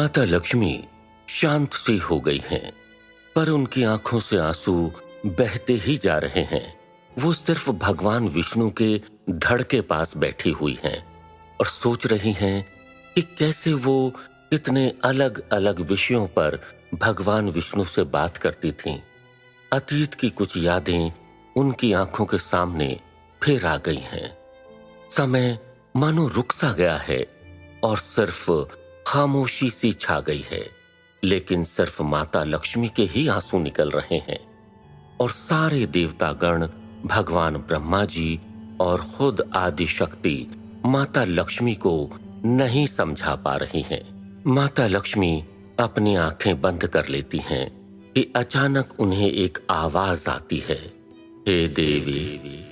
माता लक्ष्मी शांत सी हो गई हैं, पर उनकी आंखों से आंसू बहते ही जा रहे हैं। वो सिर्फ भगवान विष्णु के धड़ के पास बैठी हुई हैं और सोच रही हैं कि कैसे वो कितने अलग अलग विषयों पर भगवान विष्णु से बात करती थीं। अतीत की कुछ यादें उनकी आंखों के सामने फिर आ गई हैं। समय मानो रुक सा गया है और सिर्फ खामोशी सी छा गई है, लेकिन सिर्फ माता लक्ष्मी के ही आंसू निकल रहे हैं और सारे देवतागण, भगवान ब्रह्मा जी और खुद आदि शक्ति माता लक्ष्मी को नहीं समझा पा रही हैं। माता लक्ष्मी अपनी आंखें बंद कर लेती हैं कि अचानक उन्हें एक आवाज आती है, हे देवी,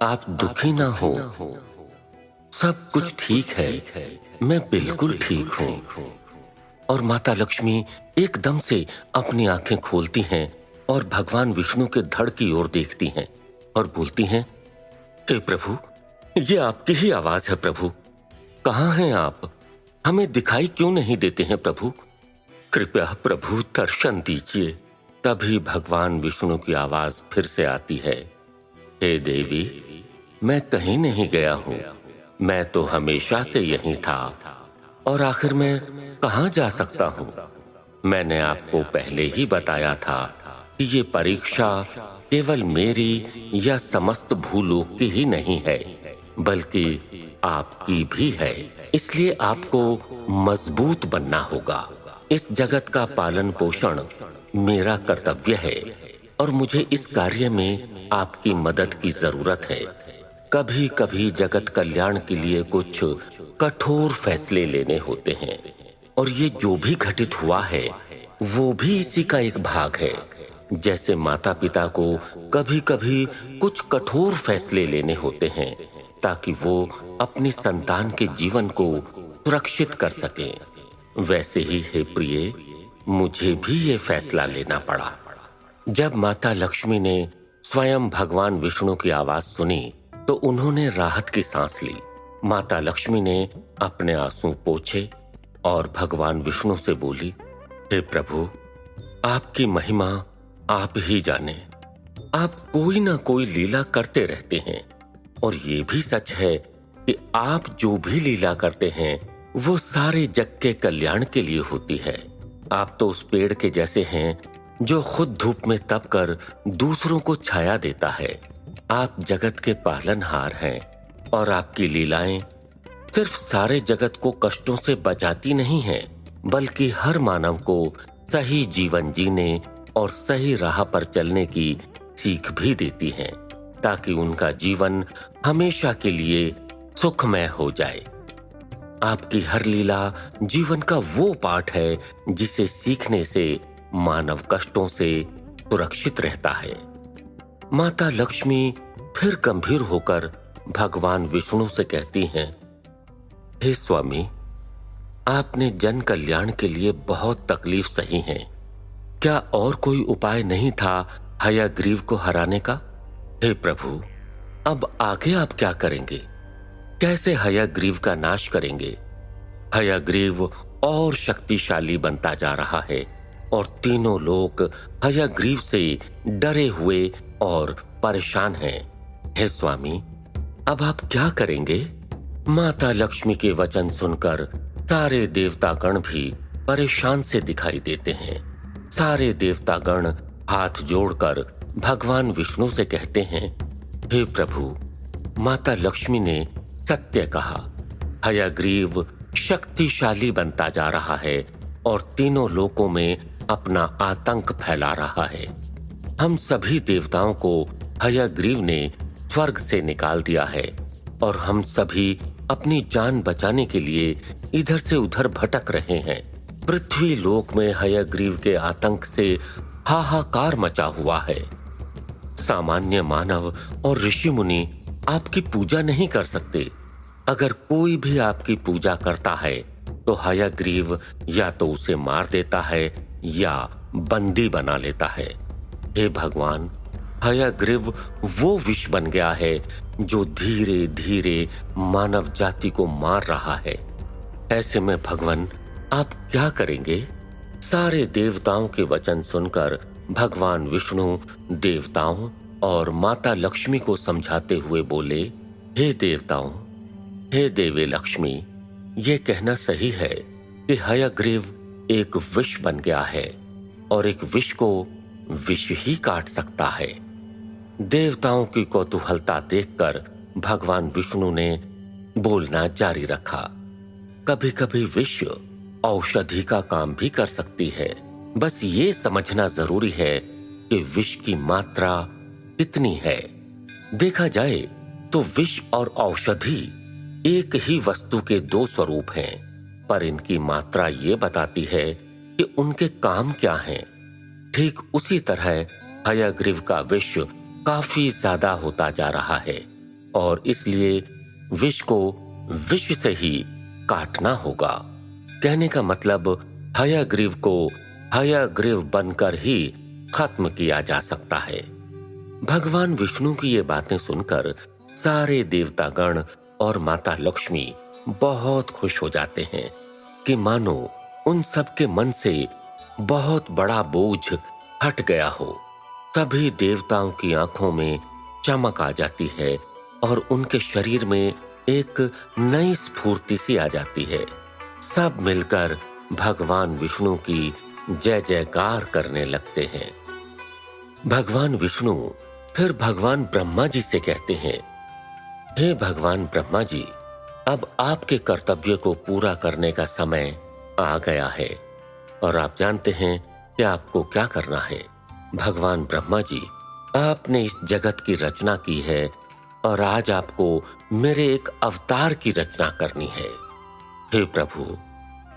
आप दुखी ना हो, सब कुछ ठीक है, मैं बिल्कुल ठीक हूँ। और माता लक्ष्मी एकदम से अपनी आंखें खोलती हैं और भगवान विष्णु के धड़ की ओर देखती हैं और बोलती हैं, हे प्रभु, ये आपकी ही आवाज है प्रभु। कहाँ हैं आप? हमें दिखाई क्यों नहीं देते हैं प्रभु? कृपया प्रभु दर्शन दीजिए। तभी भगवान विष्णु की आवाज फिर से आती है, हे देवी, मैं कहीं नहीं गया हूँ, मैं तो हमेशा से यहीं था और आखिर मैं कहाँ जा सकता हूँ? मैंने आपको पहले ही बताया था कि ये परीक्षा केवल मेरी या समस्त भूलोक की ही नहीं है, बल्कि आपकी भी है। इसलिए आपको मजबूत बनना होगा। इस जगत का पालन पोषण मेरा कर्तव्य है और मुझे इस कार्य में आपकी मदद की जरूरत है। कभी कभी जगत कल्याण के लिए कुछ कठोर फैसले लेने होते हैं और ये जो भी घटित हुआ है वो भी इसी का एक भाग है। जैसे माता पिता को कभी कभी कुछ कठोर फैसले लेने होते हैं ताकि वो अपनी संतान के जीवन को सुरक्षित कर सकें, वैसे ही हे प्रिय, मुझे भी ये फैसला लेना पड़ा। जब माता लक्ष्मी ने स्वयं भगवान विष्णु की आवाज सुनी तो उन्होंने राहत की सांस ली। माता लक्ष्मी ने अपने आंसू पोंछे और भगवान विष्णु से बोली, हे प्रभु, आपकी महिमा आप ही जाने। आप कोई ना कोई लीला करते रहते हैं और ये भी सच है कि आप जो भी लीला करते हैं वो सारे जग के कल्याण के लिए होती है। आप तो उस पेड़ के जैसे हैं जो खुद धूप में तप कर दूसरों को छाया देता है। आप जगत के पालनहार हैं और आपकी लीलाएं सिर्फ सारे जगत को कष्टों से बचाती नहीं हैं, बल्कि हर मानव को सही जीवन जीने और सही राह पर चलने की सीख भी देती हैं, ताकि उनका जीवन हमेशा के लिए सुखमय हो जाए। आपकी हर लीला जीवन का वो पाठ है जिसे सीखने से मानव कष्टों से सुरक्षित रहता है। माता लक्ष्मी फिर गंभीर होकर भगवान विष्णु से कहती हैं, हे स्वामी, आपने जन कल्याण के लिए बहुत तकलीफ सही है। क्या और कोई उपाय नहीं था हयग्रीव को हराने का? हे प्रभु, अब आगे आप क्या करेंगे? कैसे हयग्रीव का नाश करेंगे? हयग्रीव और शक्तिशाली बनता जा रहा है और तीनों लोग हयग्रीव से डरे हुए और परेशान हैं। हे स्वामी, अब आप क्या करेंगे? माता लक्ष्मी के वचन सुनकर सारे देवतागण भी परेशान से दिखाई देते हैं। सारे देवतागण हाथ जोड़कर भगवान विष्णु से कहते हैं, हे प्रभु, माता लक्ष्मी ने सत्य कहा। हयग्रीव शक्तिशाली बनता जा रहा है और तीनों लोकों में अपना आतंक फैला रहा है। हम सभी देवताओं को हयग्रीव ने स्वर्ग से निकाल दिया है और हम सभी अपनी जान बचाने के लिए इधर से उधर भटक रहे हैं। पृथ्वी लोक में हयग्रीव के आतंक से हाहाकार मचा हुआ है। सामान्य मानव और ऋषि मुनि आपकी पूजा नहीं कर सकते। अगर कोई भी आपकी पूजा करता है तो हयग्रीव या तो उसे मार देता है या बंदी बना लेता है। हे भगवान, हयग्रीव वो विष बन गया है जो धीरे धीरे मानव जाति को मार रहा है। ऐसे में भगवान, आप क्या करेंगे? सारे देवताओं के वचन सुनकर भगवान विष्णु देवताओं और माता लक्ष्मी को समझाते हुए बोले, हे देवताओं, हे देवी लक्ष्मी, ये कहना सही है कि हयग्रीव एक विष बन गया है और एक विष को विष ही काट सकता है। देवताओं की कौतूहलता देखकर भगवान विष्णु ने बोलना जारी रखा, कभी कभी विष औषधि का काम भी कर सकती है। बस ये समझना जरूरी है कि विष की मात्रा कितनी है। देखा जाए तो विष और औषधि एक ही वस्तु के दो स्वरूप हैं, पर इनकी मात्रा ये बताती है कि उनके काम क्या हैं। ठीक उसी तरह हयग्रीव का विष काफी ज्यादा होता जा रहा है और इसलिए विष को विष से ही काटना होगा। कहने का मतलब हयग्रीव को हयग्रीव बनकर ही खत्म किया जा सकता है। भगवान विष्णु की ये बातें सुनकर सारे देवतागण और माता लक्ष्मी बहुत खुश हो जाते हैं कि मानो उन सबके मन से बहुत बड़ा बोझ हट गया हो। सभी देवताओं की आंखों में चमक आ जाती है और उनके शरीर में एक नई स्फूर्ति सी आ जाती है। सब मिलकर भगवान विष्णु की जय जयकार करने लगते हैं। भगवान विष्णु फिर भगवान ब्रह्मा जी से कहते हैं, हे भगवान ब्रह्मा जी, अब आपके कर्तव्य को पूरा करने का समय आ गया है और आप जानते हैं कि आपको क्या करना है। भगवान ब्रह्मा जी, आपने इस जगत की रचना की है और आज आपको मेरे एक अवतार की रचना करनी है। हे प्रभु,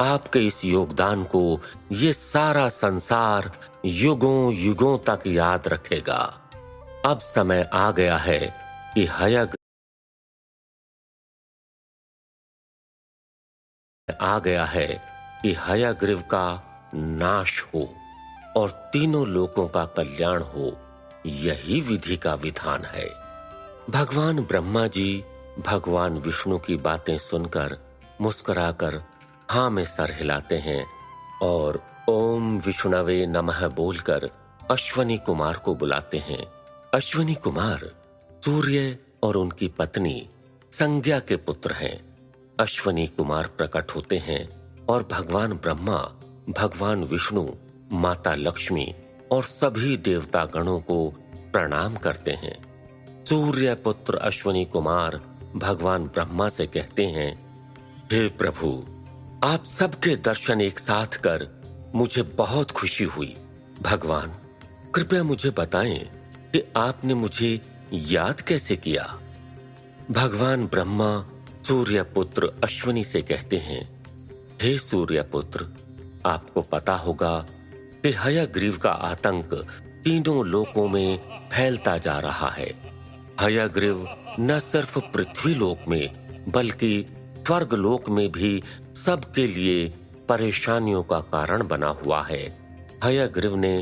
आपके इस योगदान को ये सारा संसार युगों युगों तक याद रखेगा। अब समय आ गया है कि हयग्रीव का नाश हो और तीनों लोकों का कल्याण हो। यही विधि का विधान है। भगवान ब्रह्मा जी भगवान विष्णु की बातें सुनकर मुस्कुराकर हाँ में सर हिलाते हैं और ओम विष्णवे नमः बोलकर अश्वनी कुमार को बुलाते हैं। अश्वनी कुमार सूर्य और उनकी पत्नी संज्ञा के पुत्र हैं। अश्वनी कुमार प्रकट होते हैं और भगवान ब्रह्मा, भगवान विष्णु, माता लक्ष्मी और सभी देवता गणों को प्रणाम करते हैं। सूर्य पुत्र अश्वनी कुमार भगवान ब्रह्मा से कहते हैं, हे प्रभु, आप सबके दर्शन एक साथ कर मुझे बहुत खुशी हुई। भगवान, कृपया मुझे बताएं कि आपने मुझे याद कैसे किया। भगवान ब्रह्मा सूर्य पुत्र अश्वनी से कहते हैं, हे सूर्य पुत्र, आपको पता होगा कि हयग्रीव का आतंक तीनों लोकों में फैलता जा रहा है। हयग्रीव न सिर्फ पृथ्वी लोक में बल्कि स्वर्ग लोक में भी सबके लिए परेशानियों का कारण बना हुआ है। हयग्रीव ने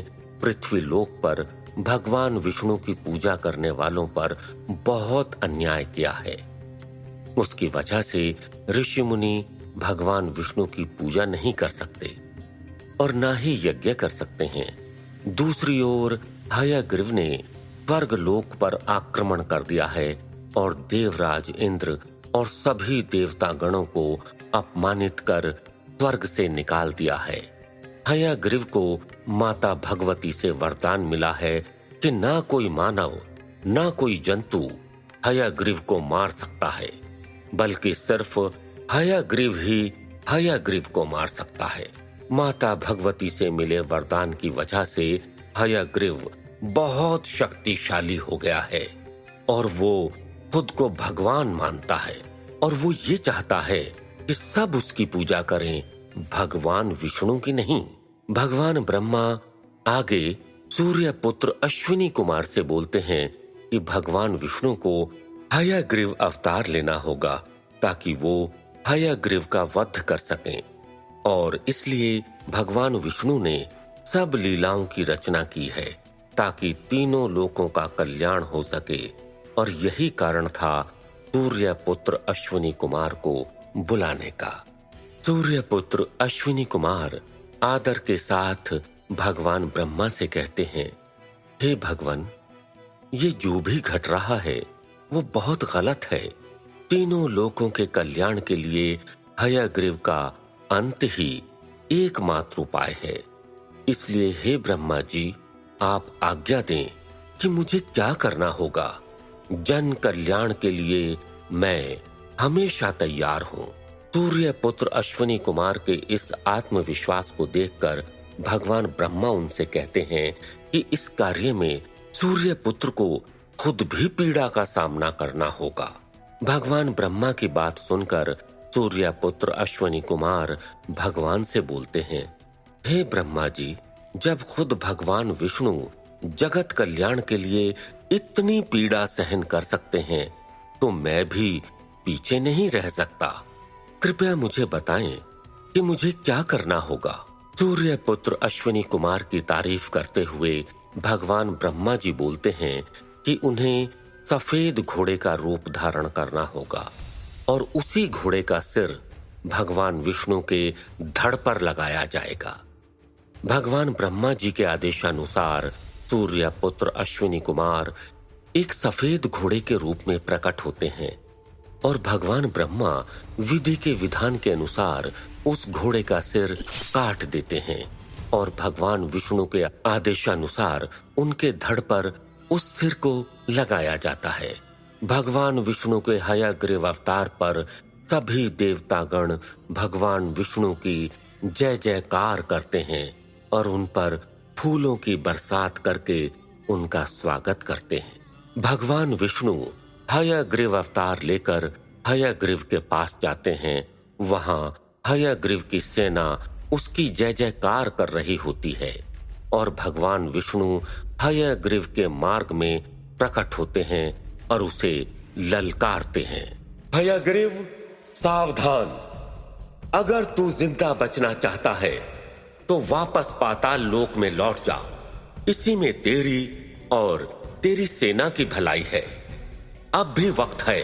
पृथ्वी लोक पर भगवान विष्णु की पूजा करने वालों पर बहुत अन्याय किया है। उसकी वजह से ऋषि मुनि भगवान विष्णु की पूजा नहीं कर सकते और ना ही यज्ञ कर सकते हैं। दूसरी ओर हयग्रीव ने स्वर्ग लोक पर आक्रमण कर दिया है और देवराज इंद्र और सभी देवता गणों को अपमानित कर स्वर्ग से निकाल दिया है। हयग्रीव को माता भगवती से वरदान मिला है कि ना कोई मानव, ना कोई जंतु हयग्रीव को मार सकता है, बल्कि सिर्फ हयग्रीव ही हयग्रीव को मार सकता है। माता भगवती से मिले वरदान की वजह से हयग्रीव बहुत शक्तिशाली हो गया है और वो खुद को भगवान मानता है और वो ये चाहता है कि सब उसकी पूजा करें, भगवान विष्णु की नहीं। भगवान ब्रह्मा आगे सूर्य पुत्र अश्विनी कुमार से बोलते हैं कि भगवान विष्णु को हयग्रीव अवतार लेना होगा ताकि वो हयग्रीव का वध कर सकें और इसलिए भगवान विष्णु ने सब लीलाओं की रचना की है ताकि तीनों लोकों का कल्याण हो सके और यही कारण था सूर्य पुत्र अश्विनी कुमार को बुलाने का। सूर्यपुत्र अश्विनी कुमार आदर के साथ भगवान ब्रह्मा से कहते हैं, हे भगवान, ये जो भी घट रहा है वो बहुत गलत है। तीनों लोकों के कल्याण के लिए हयग्रीव का अंत ही एकमात्र उपाय है। इसलिए हे ब्रह्मा जी, आप आज्ञा दें कि मुझे क्या करना होगा। जन कल्याण के लिए मैं हमेशा तैयार हूँ। सूर्यपुत्र अश्विनी कुमार के इस आत्मविश्वास को देखकर भगवान ब्रह्मा उनसे कहते हैं कि इस कार्य में सूर्यपुत्र को खुद भी पीड़ा का सामना करना होगा। भगवान ब्रह्मा की बात सुनकर सूर्यपुत्र अश्विनी कुमार भगवान से बोलते हैं, हे ब्रह्मा जी, जब खुद भगवान विष्णु जगत कल्याण के लिए इतनी पीड़ा सहन कर सकते हैं तो मैं भी पीछे नहीं रह सकता। कृपया मुझे बताएं कि मुझे क्या करना होगा। सूर्यपुत्र अश्विनी कुमार की तारीफ करते हुए भगवान ब्रह्मा जी बोलते हैं कि उन्हें सफेद घोड़े का रूप धारण करना होगा और उसी घोड़े का सिर भगवान विष्णु के धड़ पर लगाया जाएगा। भगवान ब्रह्मा जी के आदेशानुसार सूर्यपुत्र अश्विनी कुमार एक सफेद घोड़े के रूप में प्रकट होते हैं और भगवान ब्रह्मा विधि के विधान के अनुसार उस घोड़े का सिर काट देते हैं और भगवान विष्णु के आदेशानुसार उनके धड़ पर उस सिर को लगाया जाता है। भगवान विष्णु के हयग्रीव अवतार पर सभी देवतागण भगवान विष्णु की जय जयकार करते हैं और उन पर फूलों की बरसात करके उनका स्वागत करते हैं। भगवान विष्णु हयग्रीव अवतार लेकर हयग्रीव के पास जाते हैं। वहां हयग्रीव की सेना उसकी जय जयकार कर रही होती है और भगवान विष्णु हयग्रीव के मार्ग में प्रकट होते हैं और उसे ललकारते हैं, हयग्रीव सावधान, अगर तू जिंदा बचना चाहता है तो वापस पाताल लोक में लौट जा। इसी में तेरी और तेरी सेना की भलाई है। अब भी वक्त है,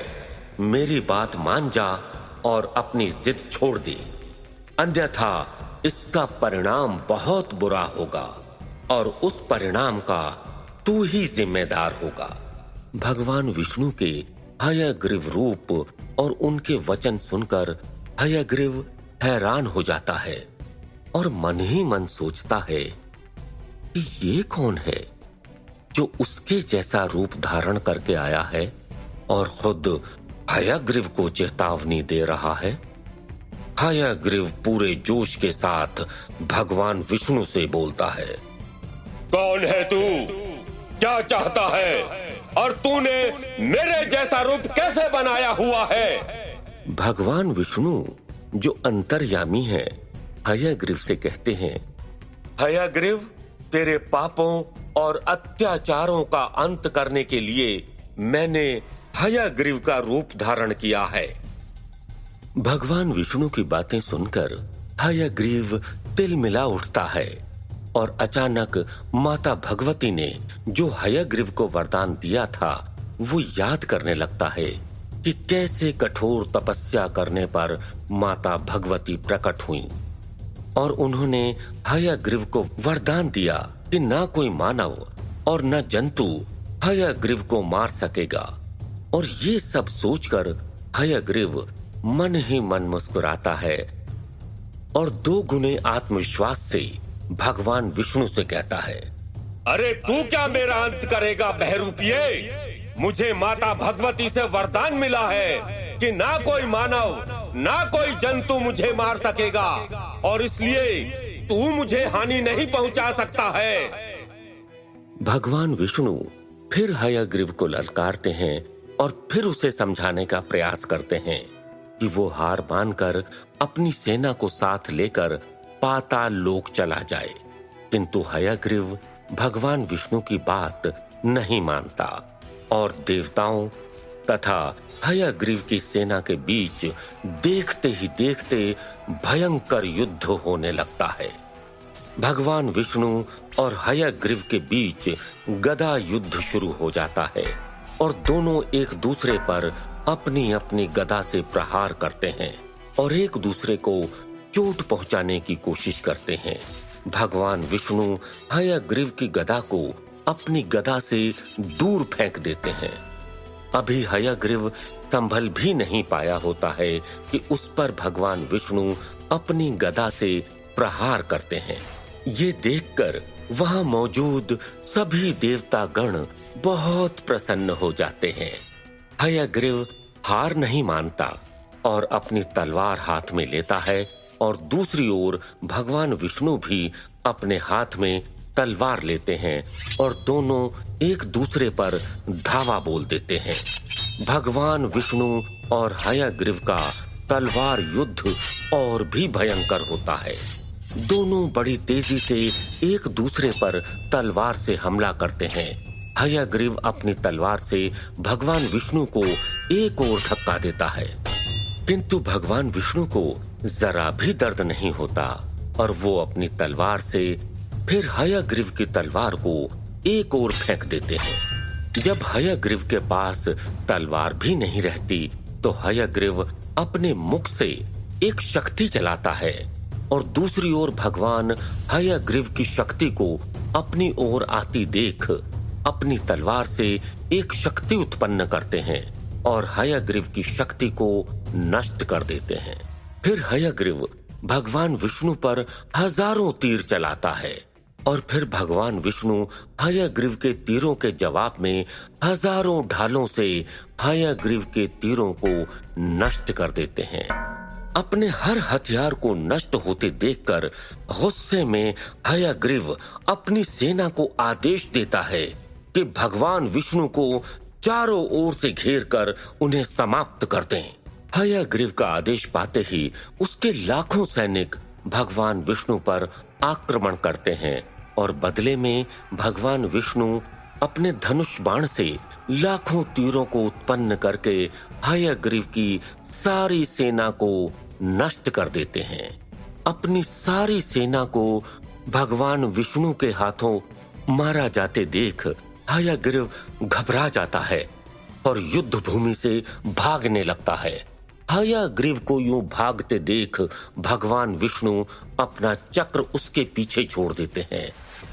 मेरी बात मान जा और अपनी जिद छोड़ दे, अन्यथा इसका परिणाम बहुत बुरा होगा और उस परिणाम का तू ही जिम्मेदार होगा। भगवान विष्णु के हयग्रीव रूप और उनके वचन सुनकर हयग्रीव हैरान हो जाता है और मन ही मन सोचता है कि ये कौन है जो उसके जैसा रूप धारण करके आया है और खुद हयग्रीव को चेतावनी दे रहा है। हयग्रीव पूरे जोश के साथ भगवान विष्णु से बोलता है, कौन है तू, क्या चाहता है और तूने मेरे जैसा रूप कैसे बनाया हुआ है। भगवान विष्णु जो अंतर्यामी है हयग्रीव से कहते हैं, हयग्रीव, तेरे पापों और अत्याचारों का अंत करने के लिए मैंने हयग्रीव का रूप धारण किया है। भगवान विष्णु की बातें सुनकर हयग्रीव तिलमिला उठता है और अचानक माता भगवती ने जो हयग्रीव को वरदान दिया था वो याद करने लगता है कि कैसे कठोर तपस्या करने पर माता भगवती प्रकट हुई और उन्होंने हयग्रीव को वरदान दिया कि ना कोई मानव और न जंतु हयग्रीव को मार सकेगा। और ये सब सोचकर हयग्रीव मन ही मन मुस्कुराता है और 2 गुने आत्मविश्वास से भगवान विष्णु से कहता है, अरे तू क्या मेरा अंत करेगा बहरूपिये? मुझे माता भगवती से वरदान मिला है कि ना कोई मानव ना कोई जंतु मुझे मार सकेगा और इसलिए तू मुझे हानि नहीं पहुंचा सकता है। भगवान विष्णु फिर हयग्रीव को ललकारते हैं और फिर उसे समझाने का प्रयास करते हैं कि वो हार मानकर अपनी सेना को साथ लेकर पाताल लोक चला जाए, किंतु हयग्रीव भगवान विष्णु की बात नहीं मानता और देवताओं तथा हयग्रीव की सेना के बीच देखते ही देखते भयंकर युद्ध होने लगता है। भगवान विष्णु और हयग्रीव के बीच गदा युद्ध शुरू हो जाता है और दोनों एक दूसरे पर अपनी अपनी गदा से प्रहार करते हैं। और एक दूसरे को चोट पहुंचाने की कोशिश करते हैं। भगवान विष्णु हयग्रीव की गदा को अपनी गदा से दूर फेंक देते हैं। अभी हयग्रीव संभल भी नहीं पाया होता है कि उस पर भगवान विष्णु अपनी गदा से प्रहार करते हैं। ये देखकर वहां मौजूद सभी देवता गण बहुत प्रसन्न हो जाते हैं। हयग्रीव हार नहीं मानता और अपनी तलवार हाथ में लेता है और दूसरी ओर भगवान विष्णु भी अपने हाथ में तलवार लेते हैं और दोनों एक दूसरे पर धावा बोल देते हैं। भगवान विष्णु और हयग्रीव का तलवार युद्ध और भी भयंकर होता है। दोनों बड़ी तेजी से एक दूसरे पर तलवार से हमला करते हैं। हयग्रीव अपनी तलवार से भगवान विष्णु को एक ओर धक्का देता है, किंतु भगवान विष्णु को जरा भी दर्द नहीं होता और वो अपनी तलवार से फिर हयग्रीव की तलवार को एक ओर फेंक देते हैं। जब हयग्रीव के पास तलवार भी नहीं रहती तो हयग्रीव अपने मुख से एक शक्ति चलाता है और दूसरी ओर भगवान हयग्रीव की शक्ति को अपनी ओर आती देख अपनी तलवार से एक शक्ति उत्पन्न करते हैं और हयग्रीव की शक्ति को नष्ट कर देते हैं। फिर हयग्रीव भगवान विष्णु पर हजारों तीर चलाता है और फिर भगवान विष्णु हयग्रीव के तीरों के जवाब में हजारों ढालों से हयग्रीव के तीरों को नष्ट कर देते हैं। अपने हर हथियार को नष्ट होते देखकर गुस्से में हयग्रीव अपनी सेना को आदेश देता है कि भगवान विष्णु को चारों ओर से घेरकर उन्हें समाप्त कर दें। हयग्रीव का आदेश पाते ही उसके लाखों सैनिक भगवान विष्णु पर आक्रमण करते हैं और बदले में भगवान विष्णु अपने धनुष बाण से लाखों तीरों को उत्पन्न करके हयग्रीव की सारी सेना को नष्ट कर देते हैं। अपनी सारी सेना को भगवान विष्णु के हाथों मारा जाते देख हयग्रीव घबरा जाता है और युद्ध भूमि से भागने लगता है। हयग्रीव को यूं भागते देख भगवान विष्णु अपना चक्र उसके पीछे छोड़ देते हैं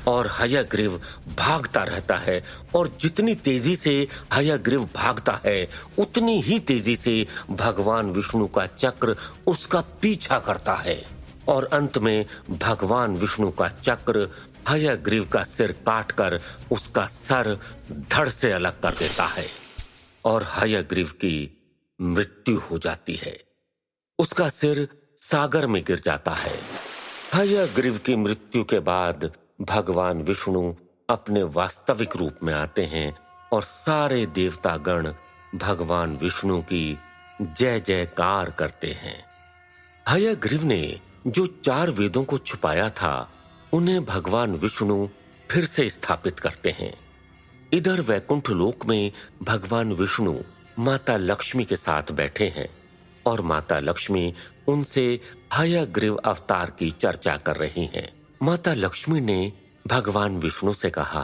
और हयग्रीव भागता रहता है और जितनी तेजी से हयग्रीव भागता है उतनी ही तेजी से भगवान विष्णु का चक्र उसका पीछा करता है और अंत में भगवान विष्णु का चक्र हयग्रीव का सिर काटकर उसका सर धड़ से अलग कर देता है और हयग्रीव की मृत्यु हो जाती है। उसका सिर सागर में गिर जाता है। हयग्रीव की मृत्यु के बाद भगवान विष्णु अपने वास्तविक रूप में आते हैं और सारे देवता गण भगवान विष्णु की जय जयकार करते हैं। हयग्रीव ने जो 4 वेदों को छुपाया था उन्हें भगवान विष्णु फिर से स्थापित करते हैं। इधर वैकुंठ लोक में भगवान विष्णु माता लक्ष्मी के साथ बैठे हैं और माता लक्ष्मी उनसे हयग्रीव अवतार की चर्चा कर रही हैं। माता लक्ष्मी ने भगवान विष्णु से कहा,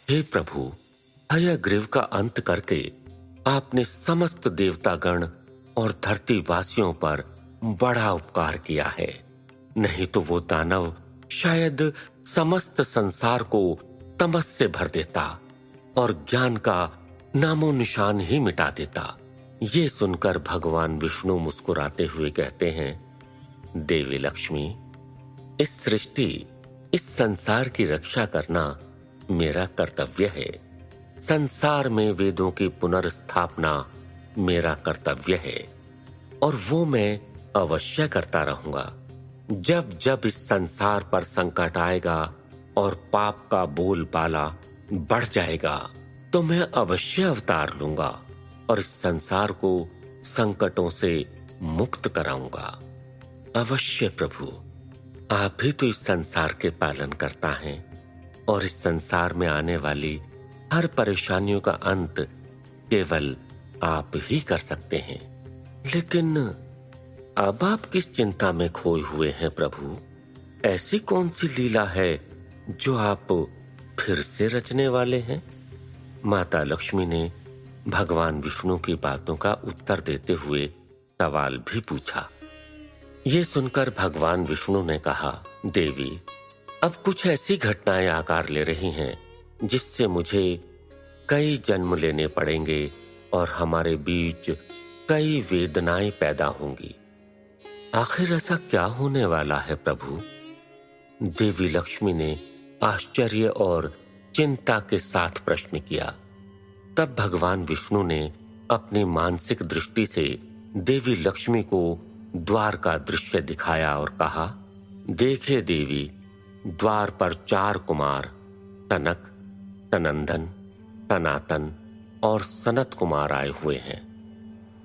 हे प्रभु, हयग्रीव का अंत करके आपने समस्त देवतागण और धरतीवासियों पर बड़ा उपकार किया है। नहीं तो वो दानव शायद समस्त संसार को तमस से भर देता और ज्ञान का नामो निशान ही मिटा देता। ये सुनकर भगवान विष्णु मुस्कुराते हुए कहते हैं, देवी लक्ष्मी, इस सृष्टि, इस संसार की रक्षा करना मेरा कर्तव्य है। संसार में वेदों की पुनर्स्थापना मेरा कर्तव्य है और वो मैं अवश्य करता रहूंगा। जब जब इस संसार पर संकट आएगा और पाप का बोलबाला बढ़ जाएगा तो मैं अवश्य अवतार लूंगा और इस संसार को संकटों से मुक्त कराऊंगा। अवश्य प्रभु, आप ही तो इस संसार के पालन करता है और इस संसार में आने वाली हर परेशानियों का अंत केवल आप ही कर सकते हैं। लेकिन अब आप किस चिंता में खोए हुए हैं प्रभु? ऐसी कौन सी लीला है जो आप फिर से रचने वाले हैं? माता लक्ष्मी ने भगवान विष्णु की बातों का उत्तर देते हुए सवाल भी पूछा। ये सुनकर भगवान विष्णु ने कहा, देवी, अब कुछ ऐसी घटनाएं आकार ले रही हैं जिससे मुझे कई जन्म लेने पड़ेंगे और हमारे बीच कई वेदनाएं पैदा होंगी। आखिर ऐसा क्या होने वाला है प्रभु? देवी लक्ष्मी ने आश्चर्य और चिंता के साथ प्रश्न किया। तब भगवान विष्णु ने अपनी मानसिक दृष्टि से देवी लक्ष्मी को द्वार का दृश्य दिखाया और कहा, देखिए देवी, द्वार पर 4 कुमार तनक, तनंदन, तनातन और सनत कुमार आए हुए हैं।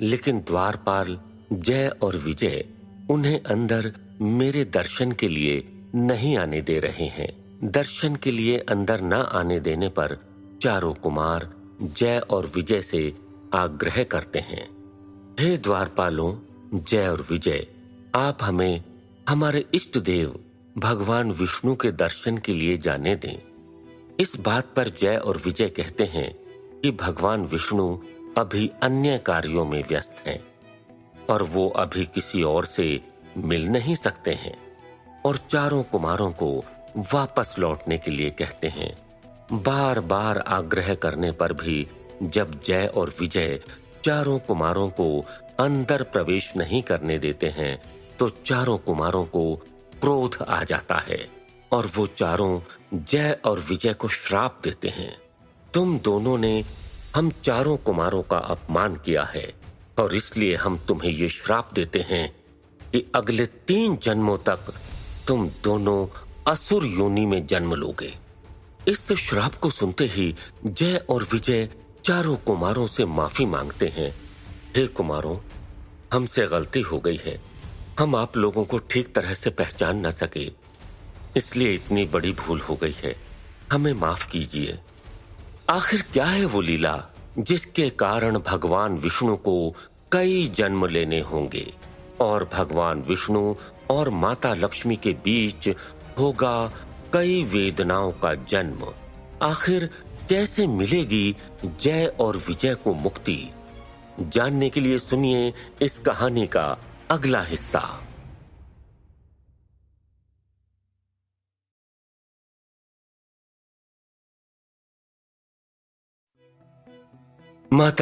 लेकिन द्वारपाल जय और विजय उन्हें अंदर मेरे दर्शन के लिए नहीं आने दे रहे हैं। दर्शन के लिए अंदर न आने देने पर चारों कुमार जय और विजय से आग्रह करते हैं, हे द्वारपालों जय और विजय, आप हमें हमारे इष्ट देव भगवान विष्णु के दर्शन के लिए जाने दें। इस बात पर जय और विजय कहते हैं कि भगवान विष्णु अभी अन्य कार्यों में व्यस्त हैं और वो अभी किसी और से मिल नहीं सकते हैं, और चारों कुमारों को वापस लौटने के लिए कहते हैं। बार बार आग्रह करने पर भी जब जय और विजय चारों कुमारों को अंदर प्रवेश नहीं करने देते हैं तो चारों कुमारों को क्रोध आ जाता है और वो चारों जय और विजय को श्राप देते हैं। तुम दोनों ने हम चारों कुमारों का अपमान किया है और इसलिए हम तुम्हें ये श्राप देते हैं कि अगले 3 जन्मों तक तुम दोनों असुर योनि में जन्म लोगे। इस श्राप को सुनते ही जय और विजय चारों कुमारों से माफी मांगते हैं। हे कुमारों, हमसे गलती हो गई है, हम आप लोगों को ठीक तरह से पहचान न सके, इसलिए इतनी बड़ी भूल हो गई है, हमें माफ कीजिए। आखिर क्या है वो लीला जिसके कारण भगवान विष्णु को कई जन्म लेने होंगे और भगवान विष्णु और माता लक्ष्मी के बीच होगा कई वेदनाओं का जन्म? आखिर कैसे मिलेगी जय और विजय को मुक्ति? जानने के लिए सुनिए इस कहानी का अगला हिस्सा। माता